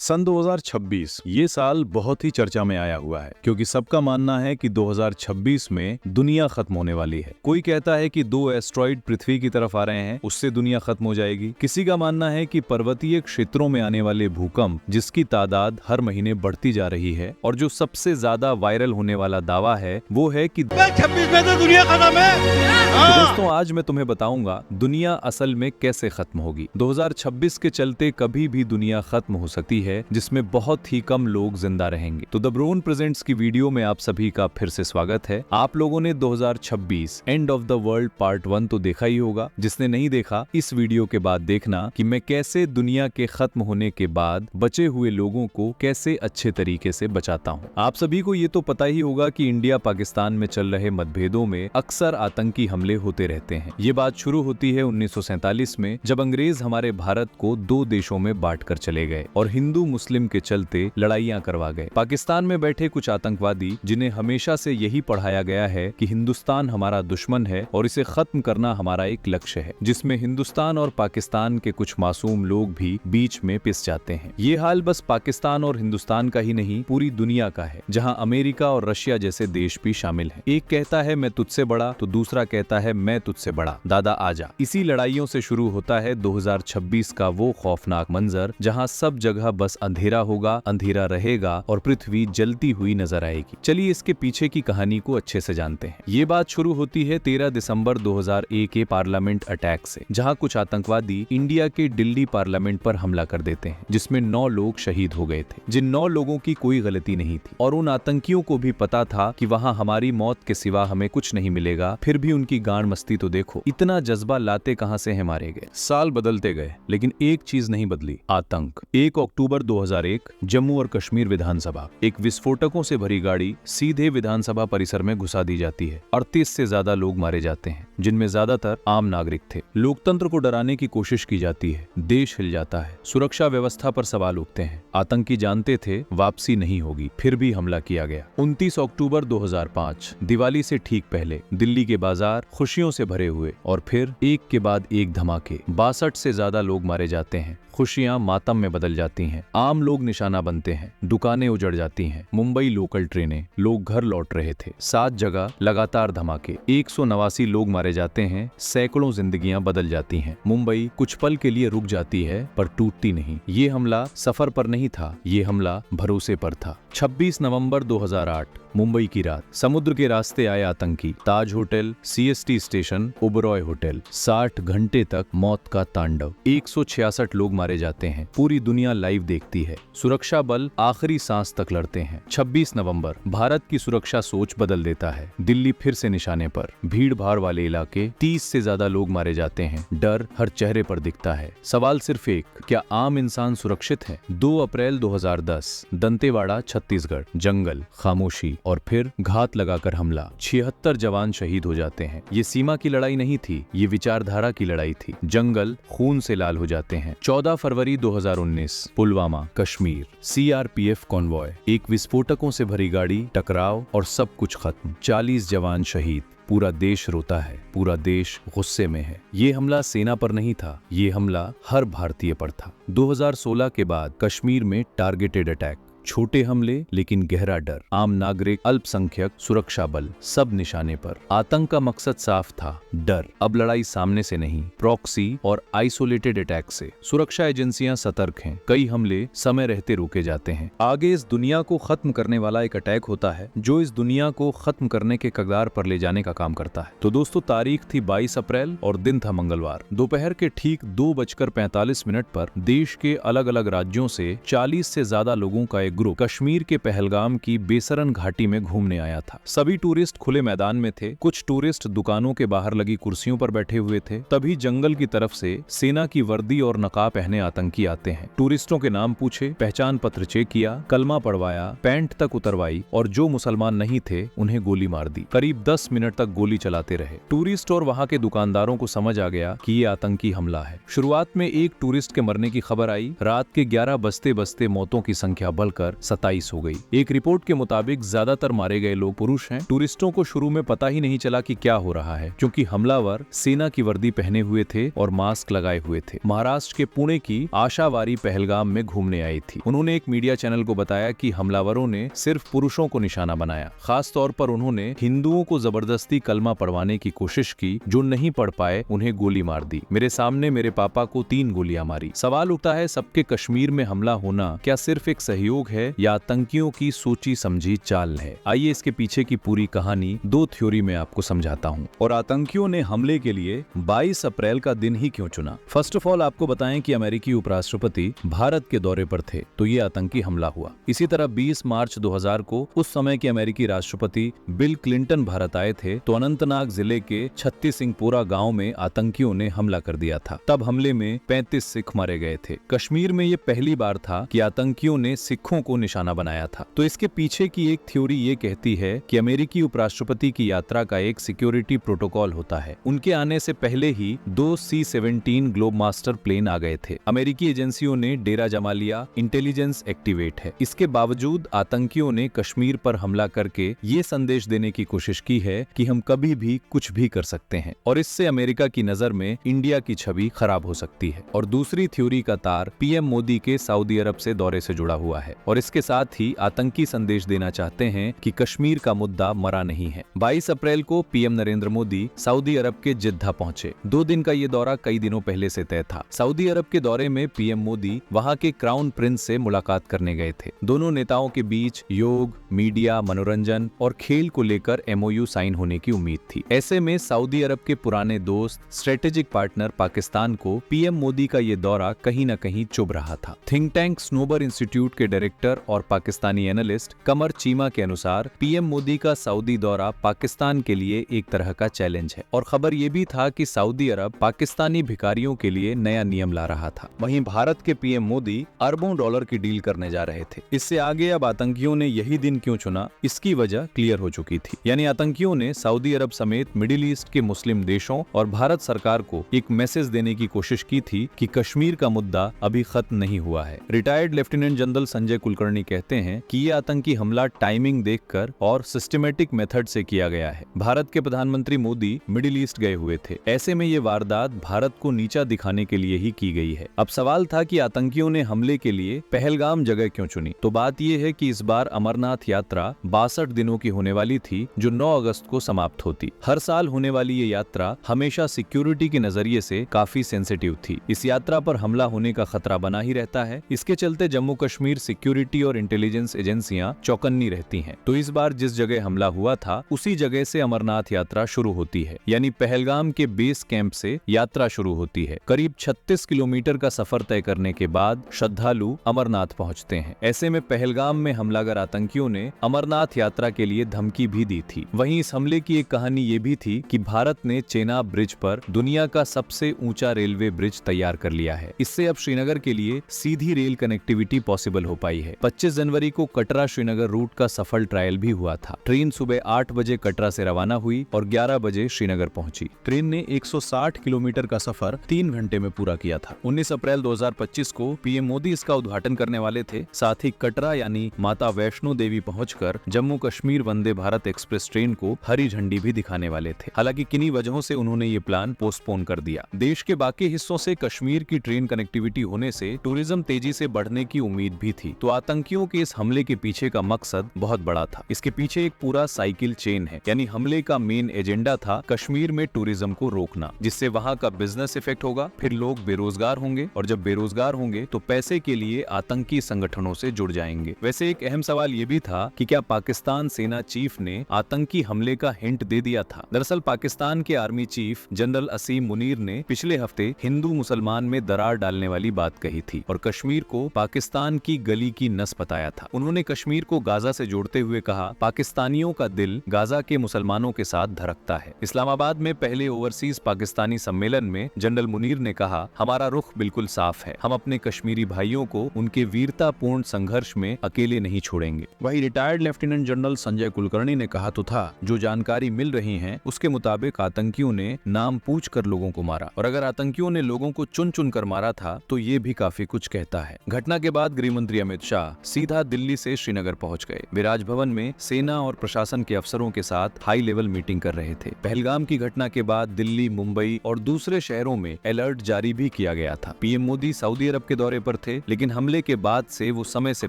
सन 2026 ये साल बहुत ही चर्चा में आया हुआ है क्योंकि सबका मानना है कि 2026 में दुनिया खत्म होने वाली है। कोई कहता है कि 2 एस्ट्रॉइड पृथ्वी की तरफ आ रहे हैं, उससे दुनिया खत्म हो जाएगी। किसी का मानना है कि पर्वतीय क्षेत्रों में आने वाले भूकंप, जिसकी तादाद हर महीने बढ़ती जा रही है, और जो सबसे ज्यादा वायरल होने वाला दावा है वो है कि 26 में तो दुनिया खत्म है। तो दोस्तों, आज मैं तुम्हें बताऊंगा दुनिया असल में कैसे खत्म होगी। 2026 के चलते कभी भी दुनिया खत्म हो सकती है, जिसमें बहुत ही कम लोग जिंदा रहेंगे। तो द ब्रोन प्रेजेंट्स की वीडियो में आप सभी का फिर से स्वागत है। आप लोगों ने 2026 end of the world part 1 तो देखा ही होगा। जिसने नहीं देखा, इस वीडियो के बाद देखना कि मैं कैसे दुनिया के खत्म होने के बाद बचे हुए लोगों को कैसे अच्छे तरीके से बचाता हूँ। आप सभी को ये तो पता ही होगा कि इंडिया पाकिस्तान में चल रहे मतभेदों में अक्सर आतंकी हमले होते रहते हैं। ये बात शुरू होती है 1947 में, जब अंग्रेज हमारे भारत को 2 देशों में बांट कर चले गए और हिंदू मुस्लिम के चलते लड़ाइयां करवा गए। पाकिस्तान में बैठे कुछ आतंकवादी, जिन्हें हमेशा से यही पढ़ाया गया है कि हिंदुस्तान हमारा दुश्मन है और इसे खत्म करना हमारा एक लक्ष्य है, जिसमें हिंदुस्तान और पाकिस्तान के कुछ मासूम लोग भी बीच में पिस जाते हैं। ये हाल बस पाकिस्तान और हिंदुस्तान का ही नहीं, पूरी दुनिया का है, जहां अमेरिका और रशिया जैसे देश भी शामिल हैं। एक कहता है मैं तुझसे बड़ा, तो दूसरा कहता है मैं तुझसे बड़ा, दादा आजा। इसी लड़ाइयों से शुरू होता है 2026 का वो खौफनाक मंजर, जहां सब जगह बस अंधेरा होगा, अंधेरा रहेगा और पृथ्वी जलती हुई नजर आएगी। चलिए इसके पीछे की कहानी को अच्छे से जानते हैं। ये बात शुरू होती है 13 दिसंबर 2001 के पार्लियामेंट अटैक से, जहां कुछ आतंकवादी इंडिया के दिल्ली पार्लियामेंट पर हमला कर देते हैं, जिसमें 9 लोग शहीद हो गए थे, जिन 9 लोगों की कोई गलती नहीं थी। और उन आतंकियों को भी पता था कि वहां हमारी मौत के सिवा हमें कुछ नहीं मिलेगा, फिर भी उनकी गांड मस्ती तो देखो। इतना जज्बा लाते कहां से है मारे गए। साल बदलते गए, लेकिन एक चीज नहीं बदली, आतंक। 1 अक्टूबर 2001 जम्मू और कश्मीर विधानसभा, एक विस्फोटकों से भरी गाड़ी सीधे विधानसभा परिसर में घुसा दी जाती है। 38 से ज्यादा लोग मारे जाते हैं, जिनमें ज्यादातर आम नागरिक थे। लोकतंत्र को डराने की कोशिश की जाती है, देश हिल जाता है, सुरक्षा व्यवस्था पर सवाल उठते हैं। आतंकी जानते थे वापसी नहीं होगी, फिर भी हमला किया गया। 29 अक्टूबर 2005 दिवाली से ठीक पहले दिल्ली के बाजार खुशियों से भरे हुए, और फिर एक के बाद एक धमाके। 62 से ज्यादा लोग मारे जाते हैं, खुशियां मातम में बदल जाती हैं, आम लोग निशाना बनते हैं, दुकानें उजड़ जाती हैं। मुंबई लोकल ट्रेनें, लोग घर लौट रहे थे। 7 जगह लगातार धमाके, 189 लोग मारे जाते हैं, सैकड़ों जिंदगियां बदल जाती हैं। मुंबई कुछ पल के लिए रुक जाती है, पर टूटती नहीं। ये हमला सफर पर नहीं था, ये हमला भरोसे पर था। 26 नवंबर 2008 मुंबई की रात, समुद्र के रास्ते आए आतंकी, Taj hotel, CST station, Oberoi hotel. 60 घंटे तक मौत का तांडव, 166 लोग मारे जाते हैं। पूरी दुनिया लाइव देखती है, सुरक्षा बल आखिरी सांस तक लड़ते हैं। 26 नवंबर भारत की सुरक्षा सोच बदल देता है। दिल्ली फिर से निशाने पर, भीड़ भाड़ वाले इलाके, 30 से ज्यादा लोग मारे जाते हैं। डर हर चेहरे पर दिखता है। सवाल सिर्फ एक, क्या आम इंसान सुरक्षित है? 2 अप्रैल 2010 दंतेवाड़ा छत्तीसगढ़, जंगल, खामोशी और फिर घात लगाकर हमला। 76 जवान शहीद हो जाते हैं। ये सीमा की लड़ाई नहीं थी, ये विचारधारा की लड़ाई थी। जंगल खून से लाल हो जाते हैं। 14 फरवरी 2019 पुलवामा, कश्मीर, CRPF कॉन्वॉय, एक विस्फोटकों से भरी गाड़ी, टकराव और सब कुछ खत्म। 40 जवान शहीद। पूरा देश रोता है, पूरा देश गुस्से में है। ये हमला सेना पर नहीं था, ये हमला हर भारतीय पर था। 2016 के बाद कश्मीर में टारगेटेड अटैक, छोटे हमले लेकिन गहरा डर, आम नागरिक, अल्पसंख्यक, सुरक्षा बल, सब निशाने पर। आतंक का मकसद साफ था, डर। अब लड़ाई सामने से नहीं, प्रॉक्सी और आइसोलेटेड अटैक से। सुरक्षा एजेंसियां सतर्क हैं, कई हमले समय रहते रोके जाते हैं। आगे इस दुनिया को खत्म करने वाला एक अटैक होता है, जो इस दुनिया को खत्म करने के कगार पर ले जाने का काम करता है। तो दोस्तों, तारीख थी 22 अप्रैल और दिन था मंगलवार। दोपहर के ठीक 2:45 पर देश के अलग अलग राज्यों से 40 से ज्यादा लोगों का एक ग्रुप कश्मीर के पहलगाम की बेसरन घाटी में घूमने आया था। सभी टूरिस्ट खुले मैदान में थे, कुछ टूरिस्ट दुकानों के बाहर लगी कुर्सियों पर बैठे हुए थे। तभी जंगल की तरफ से सेना की वर्दी और नकाब पहने आतंकी आते हैं। टूरिस्टों के नाम पूछे, पहचान पत्र चेक किया, कलमा पढ़वाया, पैंट तक उतरवाई और जो मुसलमान नहीं थे उन्हें गोली मार दी। करीब 10 मिनट तक गोली चलाते रहे। टूरिस्ट और वहां के दुकानदारों को समझ आ गया कि ये आतंकी हमला है। शुरुआत में एक टूरिस्ट के मरने की खबर आई। रात के 11 बजते बजते मौतों की संख्या बढ़कर बढ़कर 27 हो गई। एक रिपोर्ट के मुताबिक ज्यादातर मारे गए लोग पुरुष हैं। टूरिस्टों को शुरू में पता ही नहीं चला कि क्या हो रहा है, क्योंकि हमलावर सेना की वर्दी पहने हुए थे और मास्क लगाए हुए थे। महाराष्ट्र के पुणे की आशावारी पहलगाम में घूमने आई थी। उन्होंने एक मीडिया चैनल को बताया कि हमलावरों ने सिर्फ पुरुषों को निशाना बनाया। खास तौर पर उन्होंने हिंदुओं को जबरदस्ती कलमा पढ़वाने की कोशिश की। जो नहीं पढ़ पाए उन्हें गोली मार दी। मेरे सामने मेरे पापा को 3 गोलियां मारी। सवाल उठता है, सबके कश्मीर में हमला होना क्या सिर्फ एक सहयोग है या आतंकियों की सोची समझी चाल है? आइए इसके पीछे की पूरी कहानी 2 थ्योरी में आपको समझाता हूँ। और आतंकियों ने हमले के लिए 22 अप्रैल का दिन ही क्यों चुना? फर्स्ट ऑफ ऑल आपको बताएं कि अमेरिकी उपराष्ट्रपति भारत के दौरे पर थे, तो ये आतंकी हमला हुआ। इसी तरह 20 मार्च 2000 को उस समय के अमेरिकी राष्ट्रपति बिल क्लिंटन भारत आए थे, तो अनंतनाग जिले के छत्ती सिंहपुरा गांव में आतंकियों ने हमला कर दिया था। तब हमले में 35 सिख मारे गए थे। कश्मीर में ये पहली बार था कि आतंकियों ने सिखों को निशाना बनाया था। तो इसके पीछे की एक थ्योरी ये कहती है कि अमेरिकी उपराष्ट्रपति की यात्रा का एक सिक्योरिटी प्रोटोकॉल होता है। उनके आने से पहले ही 2 C-17 ग्लोब मास्टर प्लेन आ गए थे। अमेरिकी एजेंसियों ने डेरा जमा लिया, इंटेलिजेंस एक्टिवेट है। इसके बावजूद आतंकियों ने कश्मीर पर हमला करके ये संदेश देने की कोशिश की है कि हम कभी भी कुछ भी कर सकते हैं, और इससे अमेरिका की नजर में इंडिया की छवि खराब हो सकती है। और दूसरी थ्योरी का तार पीएम मोदी के सऊदी अरब से दौरे से जुड़ा हुआ है, और इसके साथ ही आतंकी संदेश देना चाहते हैं कि कश्मीर का मुद्दा मरा नहीं है। 22 अप्रैल को पीएम नरेंद्र मोदी सऊदी अरब के जिद्दा पहुंचे। 2 दिन का ये दौरा कई दिनों पहले से तय था। सऊदी अरब के दौरे में पीएम मोदी वहां के क्राउन प्रिंस से मुलाकात करने गए थे। दोनों नेताओं के बीच योग, मीडिया, मनोरंजन और खेल को लेकर MOU साइन होने की उम्मीद थी। ऐसे में सऊदी अरब के पुराने दोस्त, स्ट्रेटेजिक पार्टनर पाकिस्तान को पीएम मोदी का ये दौरा कहीं न कहीं चुभ रहा था। थिंक टैंक स्नोबर इंस्टीट्यूट के डायरेक्टर और पाकिस्तानी एनालिस्ट कमर चीमा के अनुसार पीएम मोदी का सऊदी दौरा पाकिस्तान के लिए एक तरह का चैलेंज है। और खबर ये भी था कि सऊदी अरब पाकिस्तानी भिखारियों के लिए नया नियम ला रहा था। वहीं भारत के पीएम मोदी अरबों डॉलर की डील करने जा रहे थे। इससे आगे अब आतंकियों ने यही दिन क्यों चुना, इसकी वजह क्लियर हो चुकी थी। यानी आतंकियों ने सऊदी अरब समेत मिडिल ईस्ट के मुस्लिम देशों और भारत सरकार को एक मैसेज देने की कोशिश की थी कि कश्मीर का मुद्दा अभी खत्म नहीं हुआ है। Retired lieutenant general Sanjay Kulkarni कहते हैं कि ये आतंकी हमला टाइमिंग देखकर और सिस्टमेटिक मेथड से किया गया है। भारत के प्रधानमंत्री मोदी मिडिल ईस्ट गए हुए थे। ऐसे में ये वारदात भारत को नीचा दिखाने के लिए ही की गई है। अब सवाल था कि आतंकियों ने हमले के लिए पहलगाम जगह क्यों चुनी? तो बात यह है कि इस बार अमरनाथ यात्रा 62 दिनों की होने वाली थी, जो 9 अगस्त को समाप्त होती। हर साल होने वाली ये यात्रा हमेशा सिक्योरिटी के नजरिए से काफी सेंसिटिव थी। इस यात्रा पर हमला होने का खतरा बना ही रहता है। इसके चलते जम्मू कश्मीर सिक्योरिटी और इंटेलिजेंस एजेंसियां चौकन्नी रहती हैं। तो इस बार जिस जगह हमला हुआ था उसी जगह से अमरनाथ यात्रा शुरू होती है, यानी पहलगाम के बेस कैंप से यात्रा शुरू होती है। करीब 36 किलोमीटर का सफर तय करने के बाद श्रद्धालु अमरनाथ पहुंचते हैं। ऐसे में पहलगाम में हमलावर आतंकियों ने अमरनाथ यात्रा के लिए धमकी भी दी थी। वहीं इस हमले की एक कहानी ये भी थी कि भारत ने चेनाब ब्रिज पर दुनिया का सबसे ऊंचा रेलवे ब्रिज तैयार कर लिया है। इससे अब श्रीनगर के लिए सीधी रेल कनेक्टिविटी पॉसिबल हो पाई है। 25 जनवरी को कटरा श्रीनगर रूट का सफल ट्रायल भी हुआ था। ट्रेन सुबह 8 बजे कटरा से रवाना हुई और 11 बजे श्रीनगर पहुंची। ट्रेन ने 160 किलोमीटर का सफर 3 घंटे में पूरा किया था। 19 अप्रैल 2025 को पीएम मोदी इसका उद्घाटन करने वाले थे। साथ ही कटरा यानी माता वैष्णो देवी पहुंचकर जम्मू कश्मीर वंदे भारत एक्सप्रेस ट्रेन को हरी झंडी भी दिखाने वाले थे। हालांकि किन्हीं वजहों से उन्होंने ये प्लान पोस्टपोन कर दिया। देश के बाकी हिस्सों से कश्मीर की ट्रेन कनेक्टिविटी होने से टूरिज्म तेजी से बढ़ने की उम्मीद भी थी। तो आतंकियों के इस हमले के पीछे का मकसद बहुत बड़ा था। इसके पीछे एक पूरा साइकिल चेन है, यानी हमले का मेन एजेंडा था कश्मीर में टूरिज्म को रोकना, जिससे वहां का बिजनेस इफेक्ट होगा, फिर लोग बेरोजगार होंगे, और जब बेरोजगार होंगे तो पैसे के लिए आतंकी संगठनों से जुड़ जाएंगे। वैसे एक अहम सवाल ये भी था कि क्या पाकिस्तान सेना चीफ ने आतंकी हमले का हिंट दे दिया था? दरअसल पाकिस्तान के आर्मी चीफ जनरल असीम मुनीर ने पिछले हफ्ते हिंदू मुसलमान में दरार डालने वाली बात कही थी और कश्मीर को पाकिस्तान की गली की नस बताया था। उन्होंने कश्मीर को गाजा से जोड़ते हुए कहा, पाकिस्तानियों का दिल गाजा के मुसलमानों के साथ धड़कता है। इस्लामाबाद में पहले ओवरसीज पाकिस्तानी सम्मेलन में जनरल मुनीर ने कहा, हमारा रुख बिल्कुल साफ है, हम अपने कश्मीरी भाइयों को उनके वीरतापूर्ण संघर्ष में अकेले नहीं छोड़ेंगे। वहीं retired lieutenant general Sanjay Kulkarni ने कहा तो था, जो जानकारी मिल रही है उसके मुताबिक आतंकियों ने नाम पूछकर लोगों को मारा, और अगर आतंकियों ने लोगों को चुन चुन कर मारा था तो ये भी काफी कुछ कहता है। घटना के बाद गृह मंत्री अमित शाह शाह सीधा दिल्ली से श्रीनगर पहुंच गए। वे राजभवन में सेना और प्रशासन के अफसरों के साथ हाई लेवल मीटिंग कर रहे थे। पहलगाम की घटना के बाद दिल्ली, मुंबई और दूसरे शहरों में अलर्ट जारी भी किया गया था। पीएम मोदी सऊदी अरब के दौरे पर थे, लेकिन हमले के बाद से वो समय से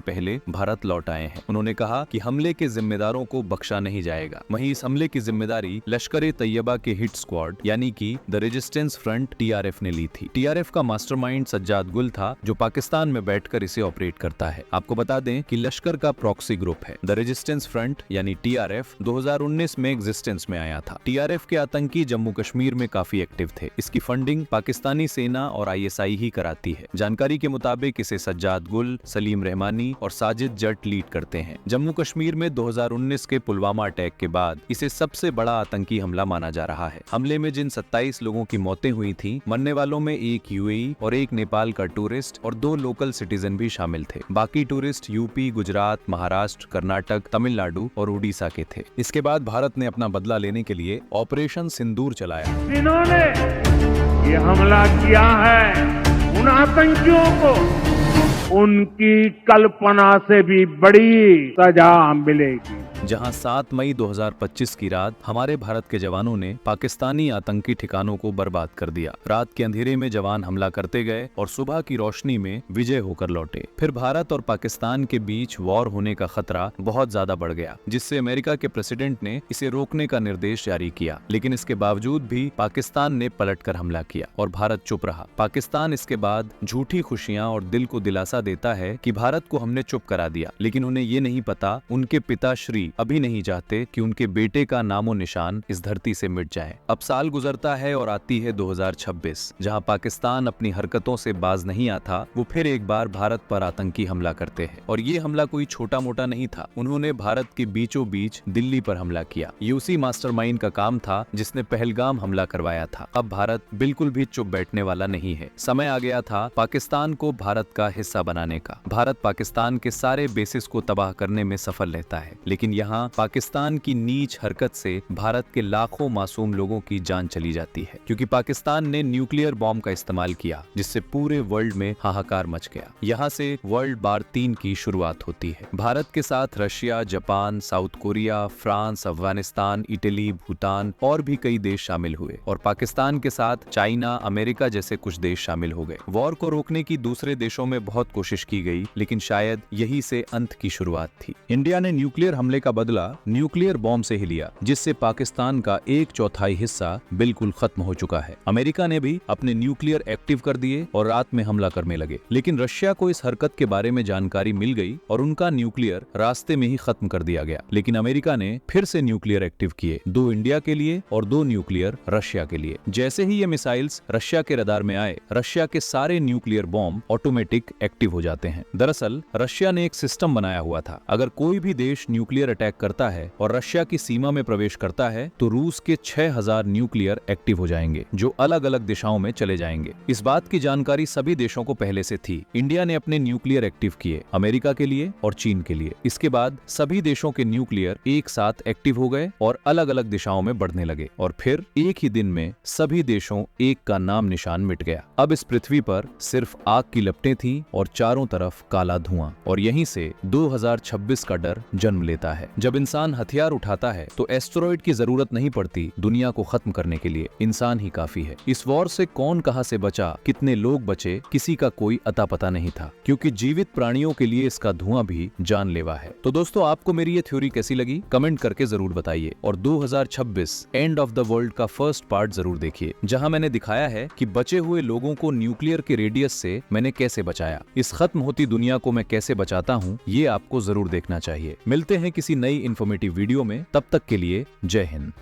पहले भारत लौट आए हैं। उन्होंने कहा कि हमले के जिम्मेदारों को बख्शा नहीं जाएगा। वहीं इस हमले की जिम्मेदारी लश्कर-ए-तैयबा के हिट स्क्वाड यानी कि द रेजिस्टेंस फ्रंट टीआरएफ ने ली थी। टीआरएफ का मास्टरमाइंड सज्जाद गुल था, जो पाकिस्तान में बैठकर इसे ऑपरेट करता है। आपको बता दें कि लश्कर का प्रॉक्सी ग्रुप है। द रेजिस्टेंस फ्रंट यानी टीआरएफ 2019 में एग्जिस्टेंस में आया था। टीआरएफ के आतंकी जम्मू कश्मीर में काफी एक्टिव थे। इसकी फंडिंग पाकिस्तानी सेना और आईएसआई ही कराती है। जानकारी के मुताबिक इसे सज्जाद गुल, सलीम रहमानी और साजिद जट लीड करते हैं। जम्मू कश्मीर में 2019 के पुलवामा अटैक के बाद इसे सबसे बड़ा आतंकी हमला माना जा रहा है। हमले में जिन 27 लोगों की मौतें हुई थी, मरने वालों में एक यूएई और एक नेपाल का टूरिस्ट और 2 लोकल सिटीजन भी शामिल थे। बाकी टूरिस्ट यूपी, गुजरात, महाराष्ट्र, कर्नाटक, तमिलनाडु और उड़ीसा के थे। इसके बाद भारत ने अपना बदला लेने के लिए ऑपरेशन सिंदूर चलाया। जिन्होंने ये हमला किया है, उन आतंकियों को उनकी कल्पना से भी बड़ी सजा मिलेगी। जहां 7 मई 2025 की रात हमारे भारत के जवानों ने पाकिस्तानी आतंकी ठिकानों को बर्बाद कर दिया। रात के अंधेरे में जवान हमला करते गए और सुबह की रोशनी में विजय होकर लौटे। फिर भारत और पाकिस्तान के बीच वॉर होने का खतरा बहुत ज्यादा बढ़ गया, जिससे अमेरिका के प्रेसिडेंट ने इसे रोकने का निर्देश जारी किया। लेकिन इसके बावजूद भी पाकिस्तान ने पलटकर हमला किया और भारत चुप रहा। पाकिस्तान इसके बाद झूठी खुशियां और दिल को दिलासा देता है कि भारत को हमने चुप करा दिया, लेकिन उन्हें ये नहीं पता उनके पिताश्री अभी नहीं चाहते कि उनके बेटे का नामो निशान इस धरती से मिट जाए। अब साल गुजरता है और आती है 2026, जहां पाकिस्तान अपनी हरकतों से बाज नहीं आता। वो फिर एक बार भारत पर आतंकी हमला करते हैं और ये हमला कोई छोटा मोटा नहीं था। उन्होंने भारत के बीचों बीच दिल्ली पर हमला किया। ये उसी मास्टरमाइंड का काम था जिसने पहलगाम हमला करवाया था। अब भारत बिल्कुल भी चुप बैठने वाला नहीं है। समय आ गया था पाकिस्तान को भारत का हिस्सा बनाने का। भारत पाकिस्तान के सारे बेसिस को तबाह करने में सफल रहता है, लेकिन यहाँ पाकिस्तान की नीच हरकत से भारत के लाखों मासूम लोगों की जान चली जाती है, क्योंकि पाकिस्तान ने न्यूक्लियर बॉम्ब का इस्तेमाल किया, जिससे पूरे वर्ल्ड में हाहाकार मच गया। यहाँ से वर्ल्ड वार 3 की शुरुआत होती है। भारत के साथ Russia, Japan, south Korea, France, Afghanistan, Italy, Bhutan और भी कई देश शामिल हुए और पाकिस्तान के साथ चाइना, अमेरिका जैसे कुछ देश शामिल हो गए। वॉर को रोकने की दूसरे देशों में बहुत कोशिश की गई, लेकिन शायद यही से अंत की शुरुआत थी। इंडिया ने न्यूक्लियर हमले का बदला न्यूक्लियर बॉम्ब से ही लिया, जिससे पाकिस्तान का 1/4 हिस्सा बिल्कुल खत्म हो चुका है। अमेरिका ने भी अपने न्यूक्लियर एक्टिव कर दिए और रात में हमला करने लगे, लेकिन रशिया को इस हरकत के बारे में जानकारी मिल गई और उनका न्यूक्लियर रास्ते में ही खत्म कर दिया गया। लेकिन अमेरिका ने फिर से न्यूक्लियर एक्टिव किए, 2 इंडिया के लिए और 2 न्यूक्लियर रशिया के लिए। जैसे ही ये मिसाइल्स रशिया के रडार में आए, रशिया के सारे न्यूक्लियर बॉम्ब ऑटोमेटिक एक्टिव हो जाते हैं। दरअसल रशिया ने एक सिस्टम बनाया हुआ था, अगर कोई भी देश न्यूक्लियर अटैक करता है और रशिया की सीमा में प्रवेश करता है तो रूस के 6000 न्यूक्लियर एक्टिव हो जाएंगे, जो अलग अलग दिशाओं में चले जाएंगे। इस बात की जानकारी सभी देशों को पहले से थी। इंडिया ने अपने न्यूक्लियर एक्टिव किए, अमेरिका के लिए और चीन के लिए। इसके बाद सभी देशों के न्यूक्लियर एक साथ एक्टिव हो गए और अलग अलग दिशाओं में बढ़ने लगे और फिर एक ही दिन में सभी देशों एक का नाम निशान मिट गया। अब इस पृथ्वी पर सिर्फ आग की लपटें थी और चारों तरफ काला धुआं, और यहीं से 2026 का डर जन्म लेता है। जब इंसान हथियार उठाता है तो एस्टेरॉइड की जरूरत नहीं पड़ती दुनिया को खत्म करने के लिए, इंसान ही काफी है। इस वॉर से कौन कहां से बचा, कितने लोग बचे, किसी का कोई अता पता नहीं था, क्योंकि जीवित प्राणियों के लिए इसका धुआं भी जानलेवा है। तो दोस्तों, आपको मेरी ये थ्योरी कैसी लगी कमेंट करके जरूर बताइए, और 2026 एंड ऑफ द वर्ल्ड का फर्स्ट पार्ट जरूर देखिए, जहां मैंने दिखाया है कि बचे हुए लोगों को न्यूक्लियर के रेडियस से मैंने कैसे बचाया। इस खत्म होती दुनिया को मैं कैसे बचाता हूँ, ये आपको जरूर देखना चाहिए। मिलते हैं किसी नई इन्फॉर्मेटिव वीडियो में, तब तक के लिए जय हिंद।